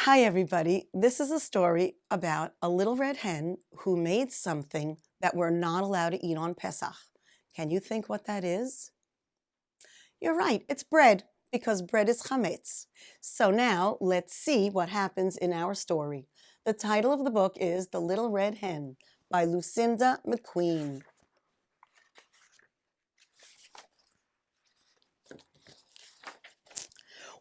Hi, everybody. This is a story about a little red hen who made something that we're not allowed to eat on Pesach. Can you think what that is? You're right, it's bread, because bread is chametz. So now let's see what happens in our story. The title of the book is The Little Red Hen by Lucinda McQueen.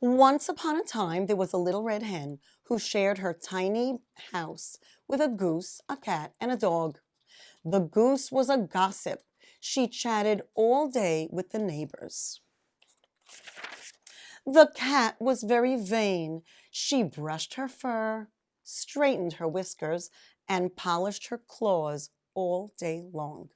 Once upon a time, there was a little red hen who shared her tiny house with a goose, a cat, and a dog. The goose was a gossip. She chatted all day with the neighbors. The cat was very vain. She brushed her fur, straightened her whiskers, and polished her claws all day long.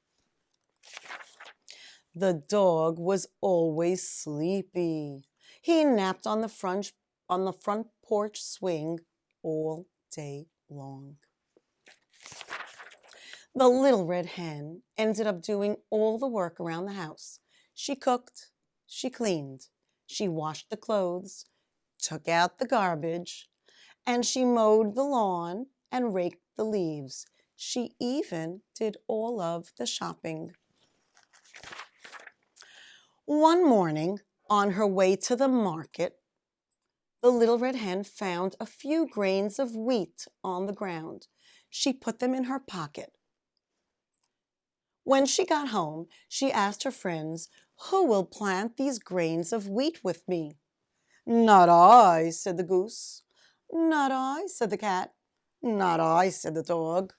The dog was always sleepy. He napped on the front porch swing all day long. The little red hen ended up doing all the work around the house. She cooked, she cleaned, she washed the clothes, took out the garbage, and she mowed the lawn and raked the leaves. She even did all of the shopping. One morning, on her way to the market, the little red hen found a few grains of wheat on the ground. She put them in her pocket. When she got home, she asked her friends, "Who will plant these grains of wheat with me?" "Not I," said the goose. "Not I," said the cat. "Not I," said the dog.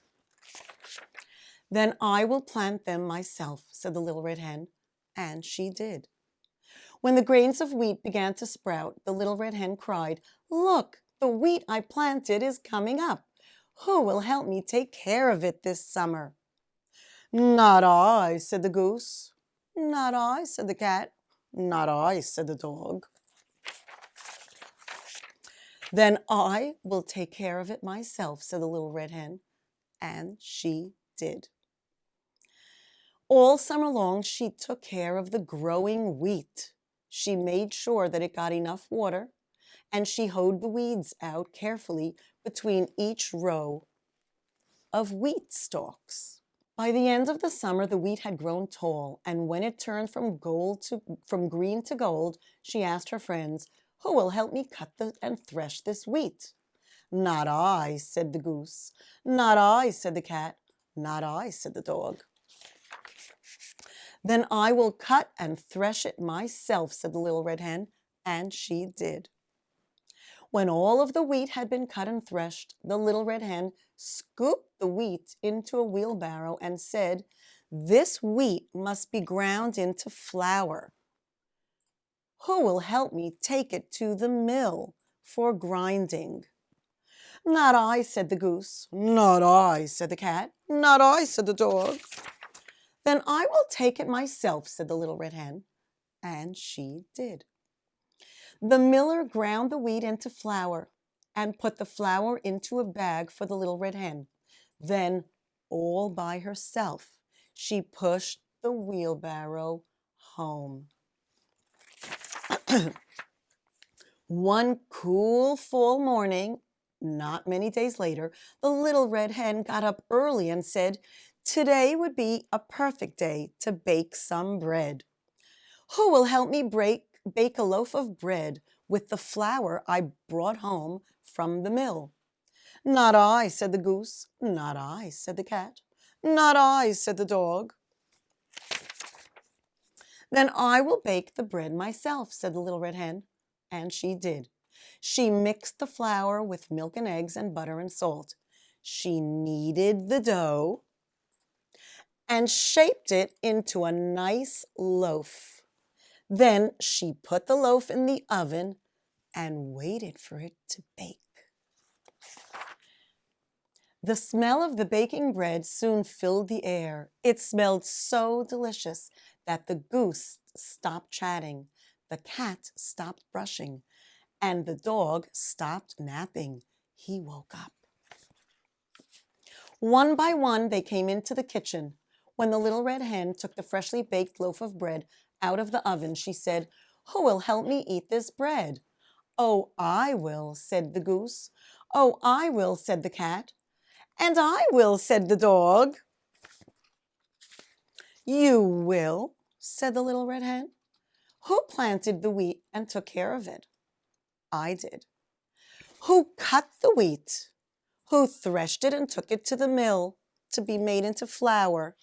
"Then I will plant them myself," said the little red hen, and she did. When the grains of wheat began to sprout, the little red hen cried, "Look, the wheat I planted is coming up. Who will help me take care of it this summer?" "Not I," said the goose. "Not I," said the cat. "Not I," said the dog. "Then I will take care of it myself," said the little red hen, and she did. All summer long, she took care of the growing wheat. She made sure that it got enough water, and she hoed the weeds out carefully between each row of wheat stalks. By the end of the summer, the wheat had grown tall, and when it turned from green to gold, she asked her friends, "Who will help me cut and thresh this wheat?" "Not I," said the goose. "Not I," said the cat. "Not I," said the dog. "Then I will cut and thresh it myself," said the little red hen, and she did. When all of the wheat had been cut and threshed, the little red hen scooped the wheat into a wheelbarrow and said, "This wheat must be ground into flour. Who will help me take it to the mill for grinding?" "Not I," said the goose. "Not I," said the cat. "Not I," said the dog. "Then I will take it myself," said the little red hen, and she did. The miller ground the wheat into flour and put the flour into a bag for the little red hen. Then, all by herself, she pushed the wheelbarrow home. One cool fall morning, not many days later, the little red hen got up early and said, "Today would be a perfect day to bake some bread. Who will help me bake a loaf of bread with the flour I brought home from the mill?" "Not I," said the goose. "Not I," said the cat. "Not I," said the dog. "Then I will bake the bread myself," said the little red hen, and she did. She mixed the flour with milk and eggs and butter and salt. She kneaded the dough and shaped it into a nice loaf. Then she put the loaf in the oven and waited for it to bake. The smell of the baking bread soon filled the air. It smelled so delicious that the goose stopped chatting, the cat stopped brushing, and the dog stopped napping. He woke up. One by one, they came into the kitchen. When the little red hen took the freshly baked loaf of bread out of the oven, she said, "Who will help me eat this bread?" "Oh, I will," said the goose. "Oh, I will," said the cat. "And I will," said the dog. "You will," said the little red hen. "Who planted the wheat and took care of it?" "I did." "Who cut the wheat? Who threshed it and took it to the mill to be made into flour?"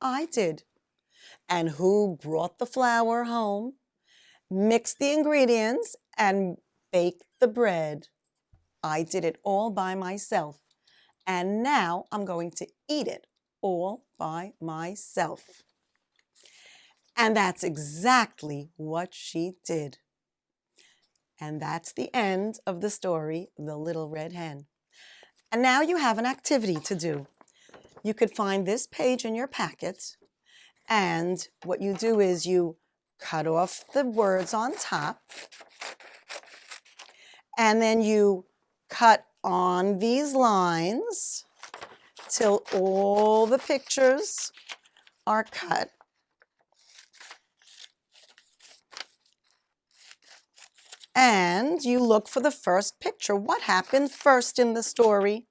"I did." "And who brought the flour home, mixed the ingredients, and baked the bread?" "I did it all by myself. And now I'm going to eat it all by myself." And that's exactly what she did. And that's the end of the story, The Little Red Hen. And now you have an activity to do. You could find this page in your packet, and what you do is you cut off the words on top, and then you cut on these lines till all the pictures are cut. And you look for the first picture. What happened first in the story?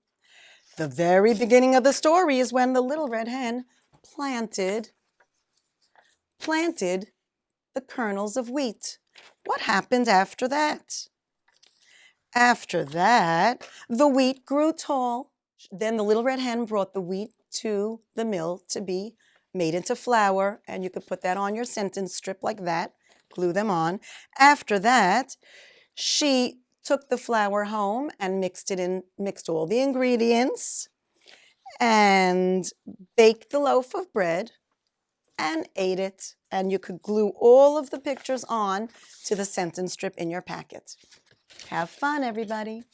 The very beginning of the story is when the little red hen planted the kernels of wheat. What happened after that? After that, the wheat grew tall. Then the little red hen brought the wheat to the mill to be made into flour, and you could put that on your sentence strip like that, glue them on. After that, she took the flour home and mixed all the ingredients and baked the loaf of bread and ate it. And you could glue all of the pictures on to the sentence strip in your packet. Have fun, everybody.